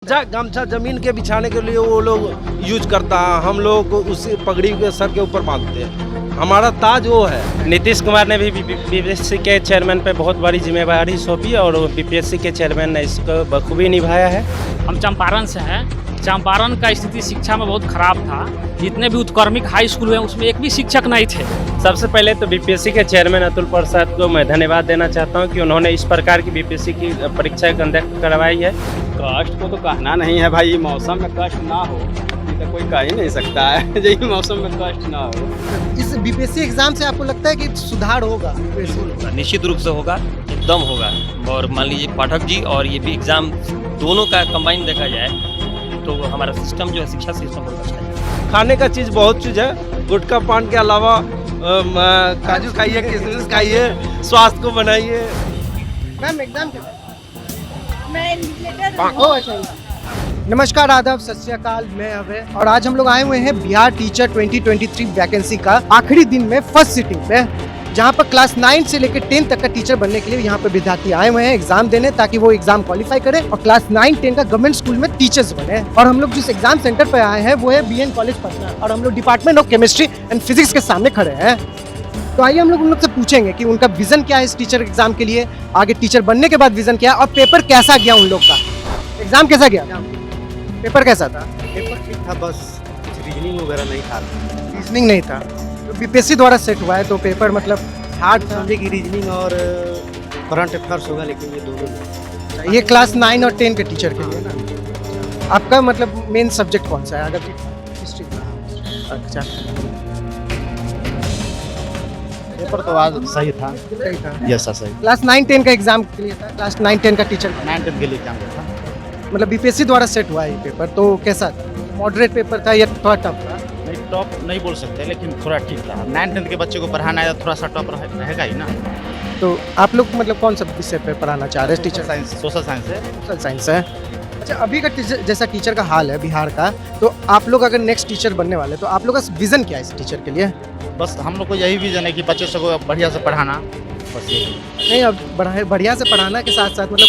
गमछा जमीन के बिछाने के लिए वो लोग यूज करता है, हम लोग उसी पगड़ी के सर के ऊपर बांधते हैं। हमारा ताज वो है। नीतीश कुमार ने भी बीपीएससी के चेयरमैन पे बहुत बड़ी जिम्मेदारी सौंपी और बीपीएससी के चेयरमैन ने इसको बखूबी निभाया है। हम चंपारण से हैं। चंपारण का स्थिति शिक्षा में बहुत खराब था। जितने भी उत्क्रमिक हाई स्कूल हैं उसमें एक भी शिक्षक नहीं थे। सबसे पहले तो बीपीएससी के चेयरमैन अतुल प्रसाद को मैं धन्यवाद देना चाहता हूं कि उन्होंने इस प्रकार की बीपीएससी की परीक्षा कंडक्ट करवाई है। कष्ट को तो कहना नहीं है भाई, मौसम में कष्ट ना हो ये तो कोई कह ही नहीं सकता है। यही मौसम में कष्ट ना हो। इस बीपीएससी एग्जाम से आपको लगता है कि सुधार होगा? निश्चित रूप से होगा, एकदम होगा। और मान लीजिए पाठक जी और ये भी एग्जाम दोनों का कंबाइन देखा जाए तो हमारा सिस्टम जो है शिक्षा सिस्टम बहुत अच्छा है। खाने का चीज़ बहुत चीज़ है, गुटखा पान के अलावा काजू खाइए, किशमिश खाइए, स्वास्थ्य को बनाइए। मैम एग्जाम नमस्कार, आदाब, सत श्री अकाल, मैं अभय और आज हम लोग आए हुए हैं बिहार टीचर 2023 वैकेंसी का आखिरी दिन में फर्स्ट सिटिंग पे, जहां पर क्लास 9 से लेकर 10 तक का टीचर बनने के लिए यहाँ पे विद्यार्थी आए हुए हैं एग्जाम देने, ताकि वो एग्जाम क्वालिफाई करें और क्लास 9-10 का गवर्नमेंट स्कूल में टीचर्स बने। और हम लोग जिस एग्जाम सेंटर पे आए हैं वो है बीएन कॉलेज पटना और हम लोग department of chemistry and physics के सामने खड़े हैं। तो आइए हम लोग उन लोग से पूछेंगे कि उनका विजन क्या है इस टीचर एग्जाम के लिए, आगे टीचर बनने के बाद विजन क्या है और पेपर कैसा गया उन लोग का। एग्जाम कैसा गया? पेपर कैसा था? पेपर ठीक था, बस रीजनिंग वगैरह नहीं था। रीजनिंग नहीं था, तो बीपीएससी द्वारा सेट हुआ है तो पेपर मतलब हार्ड था। समझे कि रीजनिंग और करंट अफेयर्स होगा, लेकिन ये दोनों नहीं। ये क्लास 9 और 10 के टीचर के लिए ना। आपका मतलब मेन सब्जेक्ट कौन सा है? अगर हिस्ट्री। अच्छा, पेपर तो आज सही था। सही था। यस सही। क्लास 9-10 का एग्जाम के लिए था, क्लास 9-10 का टीचर 9-10 के लिए एग्जाम था। मतलब बीपीएससी द्वारा सेट हुआ है ये पेपर, तो कैसा था? मॉडरेट पेपर था या थोड़ा टफ था? नहीं, टॉप नहीं बोल सकते, लेकिन थोड़ा ठीक था। 9-10 के बच्चे को पढ़ाना है, थोड़ा सा टॉप रहेगा ही ना। तो आप लोग मतलब कौन सा विषय पे पढ़ाना चाह रहे हैं? टीचर साइंस, सोशल साइंस है। सोशल साइंस है। अच्छा, अभी का जैसा टीचर का हाल है बिहार का, तो आप लोग अगर नेक्स्ट टीचर बनने वाले तो आप लोग का विजन क्या है इस टीचर के लिए? बस हम लोग को यही विजन है कि बच्चे को बढ़िया से पढ़ाना, बस यही। नहीं, अब बढ़िया से पढ़ाना के साथ साथ मतलब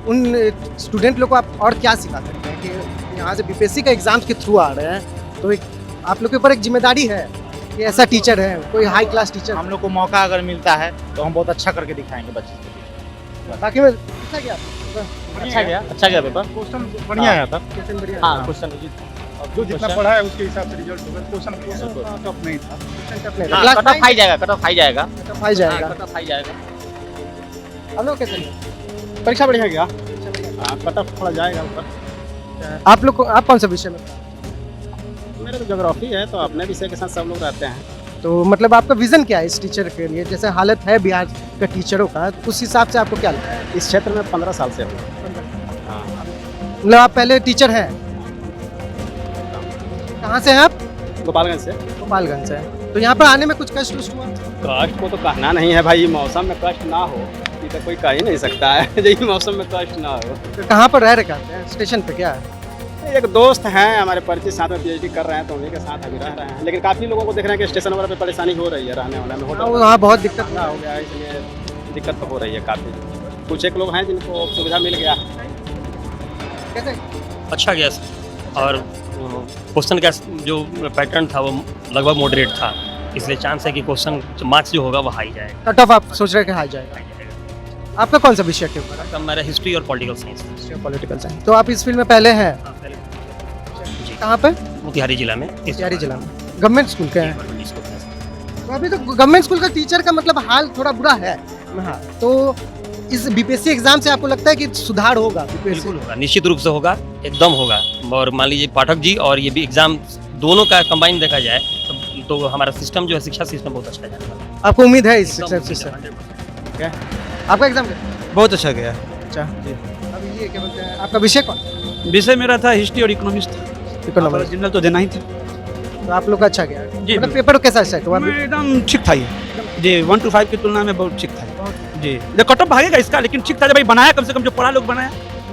उन स्टूडेंट लोग को आप और क्या सिखा सकते हैं कि यहाँ से बीपीएससी का एग्जाम के थ्रू आ रहे हैं, तो एक आप लोग के ऊपर एक जिम्मेदारी है कि ऐसा टीचर है, कोई हाई क्लास टीचर। हम लोग को मौका अगर मिलता है तो हम बहुत अच्छा करके दिखाएंगे बच्चे को। बाकी में अच्छा गया अच्छा गया पेपर। क्वेश्चन बढ़िया आया था। क्वेश्चन बढ़िया हाँ, था। क्वेश्चन जो जितना पढ़ा है उसके हिसाब से रिजल्ट होगा। क्वेश्चन टफ नहीं था। क्वेश्चन टफ नहीं था। हाँ, क्लास कट ऑफ हाई जाएगा, कट ऑफ हाई जाएगा। टफ हाई जाएगा। कट ऑफ हाई जाएगा। हम लोग कैसे गया? परीक्षा बढ़िया गया। कट ऑफ थोड़ा जाएगा ऊपर। आप लोग आप कौन सा विषय में? मेरे तो ज्योग्राफी है, तो अपने विषय के साथ सब लोग रहते हैं। तो मतलब आपका विजन क्या है इस टीचर के लिए? जैसे हालत है बिहार का टीचरों का, तो उस हिसाब से आपको क्या लगता है? इस क्षेत्र में 15 साल से हूँ। मतलब आप पहले टीचर हैं? कहाँ से हैं आप? गोपालगंज से। गोपालगंज से। तो यहाँ पर आने में कुछ कष्ट हुआ? कष्ट को तो कहना नहीं है भाई, मौसम में कष्ट ना हो ये तो कोई कह ही नहीं सकता है। यही मौसम में कष्ट ना हो। तो कहाँ पर रह रहे हैं? स्टेशन पे क्या है? एक दोस्त हैं हमारे परिचित, साथ में पीएचडी कर रहे हैं, तो उन्हीं के साथ अभी रह रहे हैं। लेकिन काफ़ी लोगों को देख रहे हैं कि स्टेशन वगैरह पे परेशानी हो रही है रहने वाले में। होटल वहाँ बहुत दिक्कत महंगा हो गया है, इसलिए दिक्कत तो हो रही है काफ़ी। कुछ एक लोग हैं जिनको सुविधा मिल गया। कैसे? अच्छा गया सर। और क्वेश्चन का जो पैटर्न था वो लगभग मॉडरेट था, इसलिए चांस है कि क्वेश्चन मार्क्स जो होगा वो हाई जाएगा। कट ऑफ आप सोच रहे हैं कि हाई जाएगा? आपका कौन सा विषय के ऊपर है? तब मेरा हिस्ट्री और पॉलिटिकल साइंस। Political science. तो आप इस फील्ड में पहले हैं? कहाँ पे? मोतिहारी जिला में। मोतिहारी जिला में। गवर्नमेंट स्कूल के हैं? तो अभी तो गवर्नमेंट स्कूल का टीचर का मतलब हाल थोड़ा बुरा है। हाँ, तो इस बीपीएससी एग्जाम से आपको लगता है कि सुधार होगा? बिल्कुल होगा, निश्चित रूप से होगा, एकदम होगा। और मान लीजिए पाठक जी और ये भी एग्जाम दोनों का कंबाइन देखा जाए तो हमारा सिस्टम जो है शिक्षा सिस्टम बहुत अच्छा जाएगा। आपको उम्मीद है इस सिस्टम से? क्या आपका एग्जाम कैसा? बहुत अच्छा गया। अच्छा, अभी ये क्या बोलते हैं, आपका विषय कौन? विषय मेरा था हिस्ट्री और इकोनॉमिक्स था। इकोनॉमिक्स। जनरल तो देना ही था। तो आप लोग का अच्छा गया? जी, मतलब पेपर कैसा सेट हुआ? एकदम ठीक था ये जी। 1 to 5 की तुलना में बहुत ठीक था जी। कट ऑफ भागेगा इसका, लेकिन ठीक था। जब भाई बनाया, कम से कम जो पढ़ा लोग बनाया,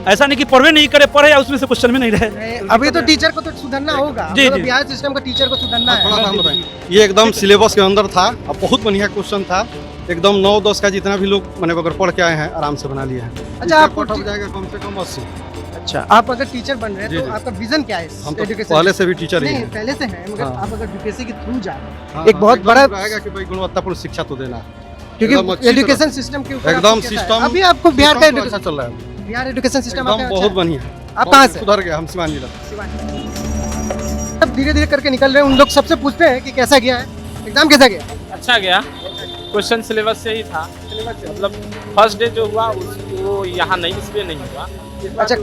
ऐसा नहीं कि पढ़वे नहीं करे, पढ़े या उसमें से क्वेश्चन में नहीं रहे। अभी तो टीचर को तो सुधरना होगा। जी, मतलब जी। बिहार सिस्टम का टीचर को सुधरना है। ये एकदम सिलेबस के अंदर था और बहुत बढ़िया क्वेश्चन था। एकदम 9-10 का जितना भी लोग मैंने अगर पढ़ के आए हैं आराम से बना लिए हैं। अच्छा, आपको कट ऑफ जाएगा कम से कम 80। अच्छा, आप अगर टीचर बन रहे हैं तो आपका विजन क्या है? हम तो एजुकेशन पहले से भी टीचर ही नहीं, हैं। पहले से है, मगर हाँ। आप अगर बीपीएससी के थ्रू जा रहे हैं, हाँ, एक बहुत एकदम बड़ा, रहेगा कि भाई गुणवत्तापूर्ण शिक्षा तो देना है। एकदम क्योंकि अच्छी एजुकेशन सिस्टम के ऊपर एकदम आपको कैसा है? सिस्टम अभी आपको बिहार का सिस्टम तो अच्छा चल रहा है, बिहार एजुकेशन सिस्टम एकदम बहुत बढ़िया है। आप कहाँ से? सुधर गया, हम सिवान जिला। अब धीरे धीरे करके निकल रहे हैं, उन लोग सबसे पूछते हैं कि कैसा गया है एग्जाम, कैसा गया? अच्छा गया। क्वेश्चन सिलेबस से ही था, मतलब फर्स्ट डे जो हुआ वो यहाँ नहीं, इसलिए नहीं हुआ। अच्छा,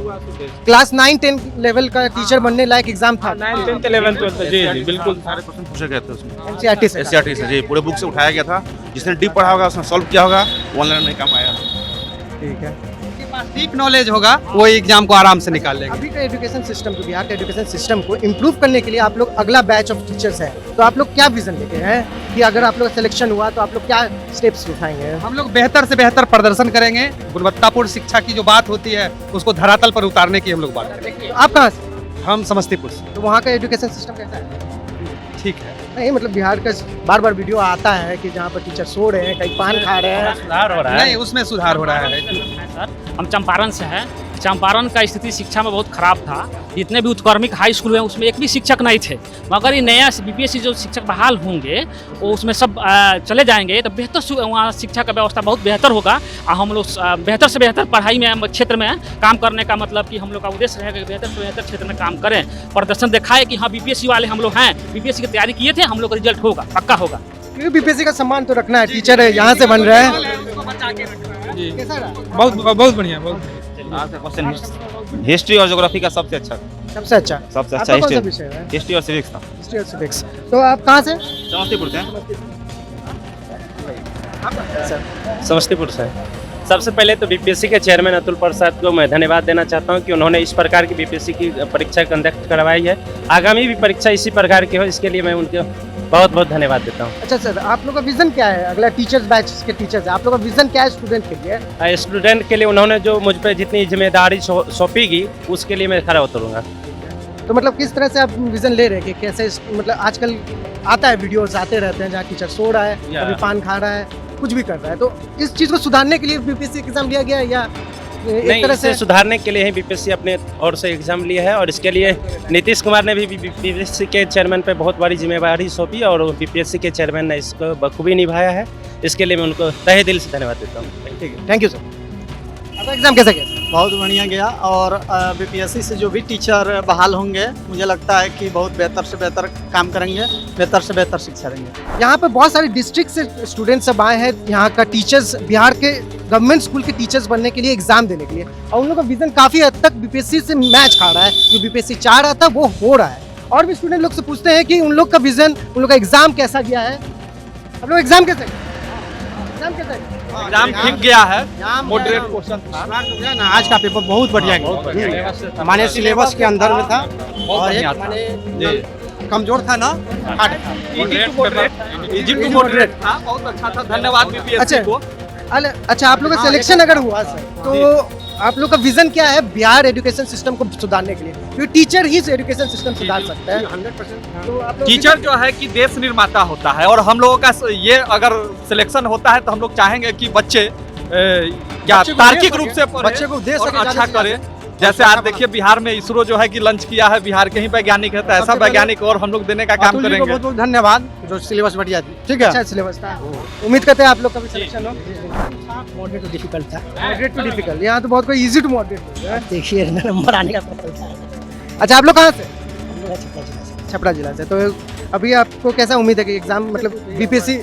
क्लास 9-10 लेवल का टीचर बनने लायक एग्जाम था 9th 10th 11th 12th जी जी बिल्कुल। सारे क्वेश्चन पूछे गए थे उसमें एनसीईआरटी से। एससीईआरटी से जी, पूरे बुक से उठाया गया था। जिसने डीप पढ़ा होगा उसने सॉल्व किया होगा, ऑनलाइन नहीं काम आया। ठीक है। डीप नॉलेज होगा वो एग्जाम को आराम से निकाल लेगा। अभी का एजुकेशन सिस्टम को, बिहार के एजुकेशन सिस्टम को इम्प्रूव करने के लिए आप लोग अगला बैच ऑफ टीचर्स है, तो आप लोग क्या विजन लेके हैं कि अगर आप लोग सिलेक्शन हुआ तो आप लोग क्या स्टेप्स उठाएंगे? हम लोग बेहतर से बेहतर प्रदर्शन करेंगे। गुणवत्तापूर्ण शिक्षा की जो बात होती है उसको धरातल पर उतारने की हम लोग बात करेंगे। तो आप कहाँ से? हम समस्तीपुर से। तो वहाँ का एजुकेशन सिस्टम कैसा है? ठीक है। नहीं, मतलब बिहार का बार बार वीडियो आता है कि जहाँ पर टीचर सो रहे हैं, कहीं पान खा रहे हैं। सुधार हो रहा है। नहीं, उसमें सुधार हो रहा है। सर, हम चंपारण से हैं। चंपारण का स्थिति शिक्षा में बहुत खराब था। जितने भी उत्कर्मिक हाई स्कूल हैं उसमें एक भी शिक्षक नहीं थे, मगर ये नया बीपीएससी जो शिक्षक बहाल होंगे वो उसमें सब चले जाएंगे तो बेहतर वहाँ शिक्षा का व्यवस्था बहुत बेहतर होगा। और हम लोग बेहतर से बेहतर पढ़ाई में क्षेत्र में काम करने का मतलब कि हम लोग का उद्देश्य रहेगा कि बेहतर से बेहतर क्षेत्र में काम करें, प्रदर्शन दिखाए कि हाँ बीपीएससी वाले हम लोग हैं, बीपीएससी की तैयारी किए थे, हम लोग का रिजल्ट होगा, पक्का होगा। क्योंकि बीपीएससी का सम्मान तो रखना है, टीचर यहाँ से बन रहे हैं। कैसा रहा? बहुत बढ़िया, बहुत क्वेश्चन हिस्ट्री और ज्योग्राफी का सबसे अच्छा सबसे अच्छा सबसे आपका कौन सा हिस्ट्री विषय है? हिस्ट्री और सिविक्स था। हिस्ट्री और सिविक्स। तो आप कहाँ से? समस्तीपुर से हैं। समस्तीपुर से। सबसे पहले तो बीपीएससी के चेयरमैन अतुल प्रसाद को मैं धन्यवाद देना चाहता हूं कि उन्होंने इस प्रकार की बीपीएससी की परीक्षा कंडक्ट करवाई है। आगामी भी परीक्षा इसी प्रकार की हो, इसके लिए मैं उनके बहुत बहुत धन्यवाद देता हूं। अच्छा सर, आप लोग का विजन क्या है? अगला टीचर्स बैच के टीचर्स है, आप लोग का विजन क्या है स्टूडेंट के लिए? स्टूडेंट के लिए उन्होंने जो मुझ पर जितनी जिम्मेदारी सौंपीगी उसके लिए मैं खरा उतरूंगा। तो मतलब किस तरह से आप विजन ले रहे हैं कि कैसे मतलब आजकल आता है वीडियोस आते रहते हैं जहाँ टीचर सो रहा है, कभी पान खा रहा है, कुछ भी कर रहा है, तो इस चीज़ को सुधारने के लिए बीपीएससी एग्जाम लिया गया है या एक तरह से सुधारने के लिए ही बीपीएससी अपने ओर से एग्जाम लिया है। और इसके लिए नीतीश कुमार ने भी बीपीएससी के चेयरमैन पे बहुत बड़ी जिम्मेदारी सौंपी और बीपीएससी के चेयरमैन ने इसको बखूबी निभाया है। इसके लिए मैं उनको तहे दिल से धन्यवाद देता हूँ। ठीक है, थैंक यू सर। आपका एग्जाम कैसा गया? बहुत बढ़िया गया और बीपीएससी से जो भी टीचर बहाल होंगे मुझे लगता है कि बहुत बेहतर से बेहतर काम करेंगे, बेहतर से बेहतर शिक्षा देंगे। यहाँ पर बहुत सारे डिस्ट्रिक्ट से स्टूडेंट सब आए हैं यहाँ का टीचर्स, बिहार के गवर्नमेंट स्कूल के टीचर्स बनने के लिए, एग्जाम देने के लिए, और उन लोग का विजन काफ़ी हद तक बीपीएससी से मैच खा रहा है। जो बीपीएससी चाह रहा था वो हो रहा है। और भी स्टूडेंट लोग से पूछते हैं कि उन लोग का विजन, उन लोग का एग्जाम कैसा गया है। आप लोग एग्जाम कैसे गया? एग्जाम कैसा गया? एग्जाम ठीक गया है, मॉडरेट क्वेश्चन था। आज का पेपर बहुत बढ़िया गया, माने सिलेबस के अंदर में था और एक माने कमजोर था ना, हार्ड था। इजी टू मॉडरेट था, बहुत अच्छा था। धन्यवाद बीपीएससी को। अच्छा, आप लोग का सिलेक्शन अगर हुआ सर तो आप लोग का विजन क्या है बिहार एजुकेशन सिस्टम को सुधारने के लिए? क्योंकि टीचर ही एजुकेशन सिस्टम सुधार सकता है। 100%। तो आप लोग टीचर जो है कि देश निर्माता होता है और हम लोगों का ये अगर सिलेक्शन होता है तो हम लोग चाहेंगे कि बच्चे क्या तार्किक रूप से बच्चे को दे और सके, अच्छा ज़्यादा से करे। जैसे आज देखिए बिहार में इसरो जो है कि लंच किया है, बिहार के ही वैज्ञानिक है, तो ऐसा वैज्ञानिक और हम लोग देने का काम करेंगे। बहुत बहुत धन्यवाद जो सिलेबस बढ़िया थी। ठीक है, अच्छा सिलेबस था। उम्मीद करते हैं आप लोग का भी सिलेक्शन हो। मॉडरेट तो डिफिकल्ट था, मॉडरेट टू डिफिकल्ट, यहाँ तो बहुत कोई इजी टू मॉडरेट है। देखिए नंबर आने का पता था। अच्छा, आप लोग कहाँ से? छपरा जिला से। तो अभी आपको कैसा उम्मीद है कि एग्जाम मतलब बीपीएससी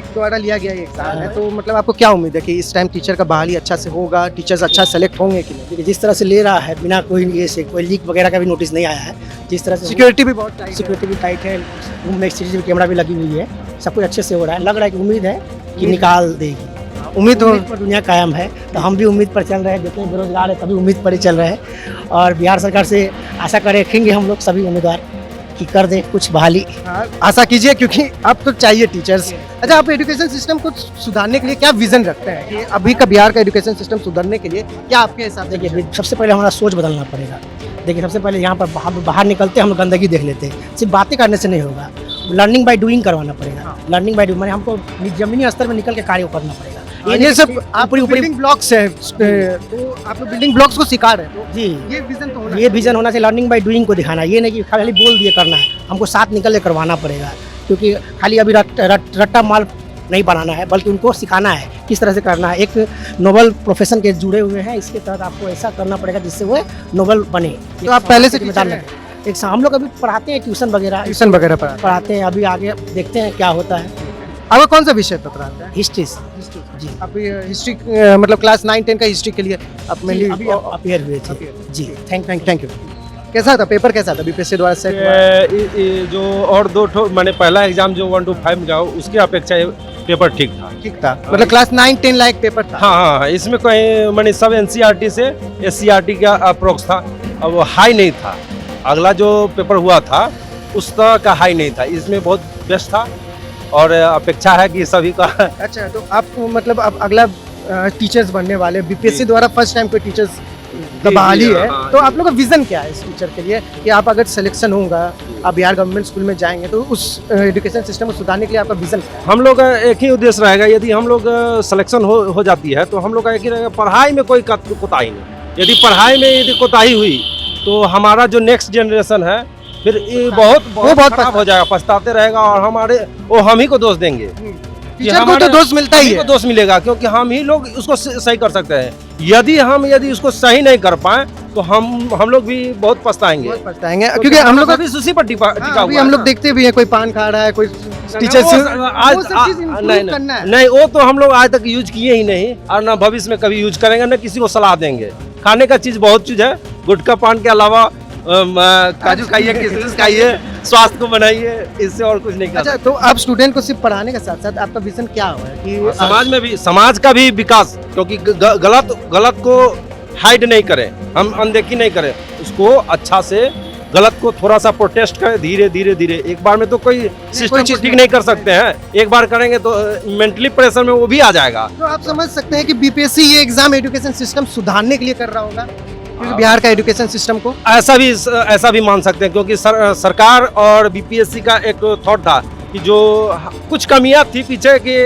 द्वारा लिया गया ये एग्जाम है, तो मतलब आपको क्या उम्मीद है कि इस टाइम टीचर का बहाली अच्छा से होगा, टीचर्स अच्छा सेलेक्ट होंगे कि नहीं? देखिए जिस तरह से ले रहा है बिना कोई ये से कोई लीक वगैरह का भी नोटिस नहीं आया है, जिस तरह से सिक्योरिटी भी बहुत टाइट है। सिक्योरिटी भी टाइट है, रूम में सीसीटीवी कैमरा भी लगी हुई है, सब कुछ अच्छे से हो रहा है। लग रहा है कि उम्मीद है कि निकाल देगी। उम्मीद पर दुनिया कायम है, तो हम भी उम्मीद पर चल रहे हैं। जितने बेरोजगार है सभी उम्मीद पर ही चल रहे हैं और बिहार सरकार से आशा रखेंगे हम लोग सभी उम्मीदवार कि कर दे कुछ बहाली। आशा कीजिए क्योंकि अब तो चाहिए टीचर्स। अच्छा, आप एजुकेशन सिस्टम को सुधारने के लिए क्या विजन रखते हैं कि अभी का बिहार का एजुकेशन सिस्टम सुधारने के लिए क्या आपके हिसाब से? देखिए सबसे पहले हमारा सोच बदलना पड़ेगा। देखिए सबसे पहले यहाँ पर बाहर निकलते हम गंदगी देख लेते हैं, सिर्फ बातें करने से नहीं होगा, लर्निंग बाय डूइंग करवाना पड़ेगा। लर्निंग बाय डूइंग माने हमको जमीनी स्तर में निकल के कार्य करना पड़ेगा। ये सब आप बिल्डिंग ब्लॉक्स है, तो आप लोग बिल्डिंग ब्लॉक्स को सिखा रहे हैं, तो जी ये विजन तो होना ये विजन होना चाहिए, लर्निंग बाय डूइंग को दिखाना, ये नहीं कि खाली बोल दिए करना है, हमको साथ निकल के करवाना पड़ेगा, क्योंकि खाली अभी रट्टा माल नहीं बनाना है, बल्कि उनको सिखाना है किस तरह से करना है। एक नोबल प्रोफेशन के जुड़े हुए हैं, इसके तहत आपको ऐसा करना पड़ेगा जिससे वो नोबल बने। तो आप पहले से जिम्मेदार टीचर लगे। एक हम लोग अभी पढ़ाते हैं, ट्यूशन वगैरह वगैरह पढ़ाते हैं, अभी आगे देखते हैं क्या होता है। आपका कौन सा विषय पढ़ाते हैं? हिस्ट्री जी आप हिस्ट्री मतलब क्लास 9-10 का हिस्ट्री के लिए आप मेनली अभी अपेयर हुए थे जी। Thank you. कैसा था पेपर, कैसा था बीपीएससी द्वारा सेट हुआ? जो और दो मैंने पहला एग्जाम जो 1 to 5 का उसकी अपेक्षा पेपर ठीक था। ठीक था, मतलब क्लास 9-10 लायक पेपर था। हाँ, इसमें कहीं मैंने सब एनसीईआरटी से एससीईआरटी का अप्रोक्स था, अब हाई नहीं था। अगला जो पेपर हुआ था उस तरह का हाई नहीं था, इसमें बहुत बेस्ट था और अपेक्षा है कि सभी का। अच्छा, तो आप मतलब अब अगला टीचर्स बनने वाले, बीपीएससी द्वारा फर्स्ट टाइम कोई टीचर्स बहाली है, हाँ, तो आप लोग का विजन क्या है इस टीचर के लिए कि आप अगर सिलेक्शन होगा, आप बिहार गवर्नमेंट स्कूल में जाएंगे, तो उस एजुकेशन सिस्टम को सुधारने के लिए आपका विजन क्या है? हम लोग का एक ही उद्देश्य रहेगा, यदि हम लोग सिलेक्शन हो जाती है तो हम लोग का एक ही रहेगा, पढ़ाई में कोई कोताही नहीं। यदि पढ़ाई में यदि कोताही हुई तो हमारा जो नेक्स्ट जनरेशन है फिर ये बहुत खराब हो जाएगा, पछताते रहेगा और हम ही को दोष देंगे। टीचर को तो दोष मिलता ही है, दोष मिलेगा, क्योंकि हम ही लोग उसको सही कर सकते हैं। यदि उसको सही नहीं कर पाए तो हम लोग भी बहुत पछताएंगे, क्योंकि हम लोग अभी उसी पर टिका अभी हम लोग देखते भी हैं, कोई पान खा रहा है, कोई टीचर नहीं, वो तो हम लोग आज तक यूज किए ही नहीं और ना भविष्य में कभी यूज करेंगे, ना किसी को सलाह देंगे। खाने का चीज बहुत चीज है, गुटखा पान के अलावा काजू खाइए, किशमिश खाइए, स्वास्थ्य को बनाइए, इससे और कुछ नहीं कर। अच्छा, तो आप स्टूडेंट को सिर्फ पढ़ाने के साथ साथ आपका विजन क्या हुआ है कि समाज में भी, समाज का भी विकास, क्योंकि गलत को हाइड नहीं करें, हम अनदेखी नहीं करें, उसको अच्छा से गलत को थोड़ा सा प्रोटेस्ट करें, धीरे धीरे। एक बार में तो कोई सिस्टम को ठीक नहीं कर सकते हैं, एक बार करेंगे तो मेंटली प्रेशर में वो भी आ जाएगा। तो आप समझ सकते हैं कि बीपीएससी ये एग्जाम एजुकेशन सिस्टम सुधारने के लिए कर रहा होगा, क्योंकि बिहार का एजुकेशन सिस्टम को ऐसा भी मान सकते हैं, क्योंकि सरकार और बीपीएससी का एक थॉट था कि जो कुछ कमियां थी पीछे के,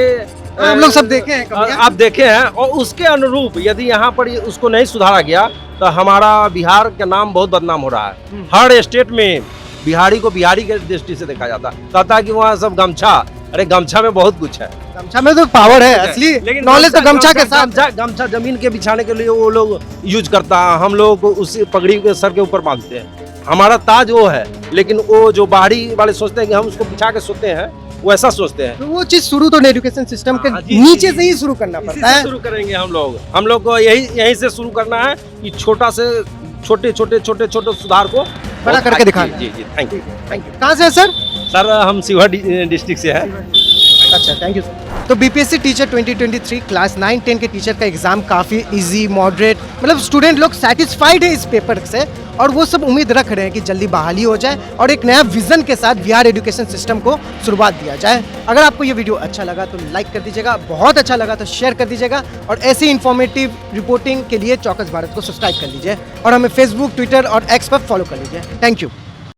हम लोग सब देखे हैं, आप देखे हैं, और उसके अनुरूप यदि यहाँ पर उसको नहीं सुधारा गया तो हमारा बिहार का नाम बहुत बदनाम हो रहा है। हर स्टेट में बिहारी को बिहारी के दृष्टि से देखा जाता, कहता कि वहाँ सब गमछा, अरे गमछा में बहुत कुछ है, गमछा में तो पावर है असली, लेकिन नॉलेज तो गमछा के साथ। गमछा जमीन के बिछाने के लिए वो लोग यूज करता है, हम लोग उसी पगड़ी के सर के ऊपर बांधते हैं, हमारा ताज वो है, लेकिन वो जो बाहरी वाले सोचते हैं कि हम उसको बिछा के सोते हैं, वो ऐसा सोचते हैं। तो वो चीज शुरू तो एजुकेशन सिस्टम के नीचे से ही शुरू करना पड़ता है। शुरू करेंगे हम लोग को यही से शुरू करना है कि छोटे सुधार को बड़ा करके दिखाना। जी, थैंक यू। कहाँ से है सर? हम शिवहर डिस्ट्रिक्ट से हैं। अच्छा, थैंक यू। तो बीपीएससी टीचर 2023 क्लास 9-10 के टीचर का एग्जाम काफ़ी इजी, मॉडरेट, मतलब स्टूडेंट लोग सेटिस्फाइड है इस पेपर से, और वो सब उम्मीद रख रहे हैं कि जल्दी बहाली हो जाए और एक नया विजन के साथ बिहार एजुकेशन सिस्टम को शुरुआत दिया जाए। अगर आपको ये वीडियो अच्छा लगा तो लाइक कर दीजिएगा, बहुत अच्छा लगा तो शेयर कर दीजिएगा, और ऐसी इन्फॉर्मेटिव रिपोर्टिंग के लिए चौकस भारत को सब्सक्राइब कर लीजिए और हमें फेसबुक, ट्विटर और एक्स पर फॉलो कर लीजिए। Thank you.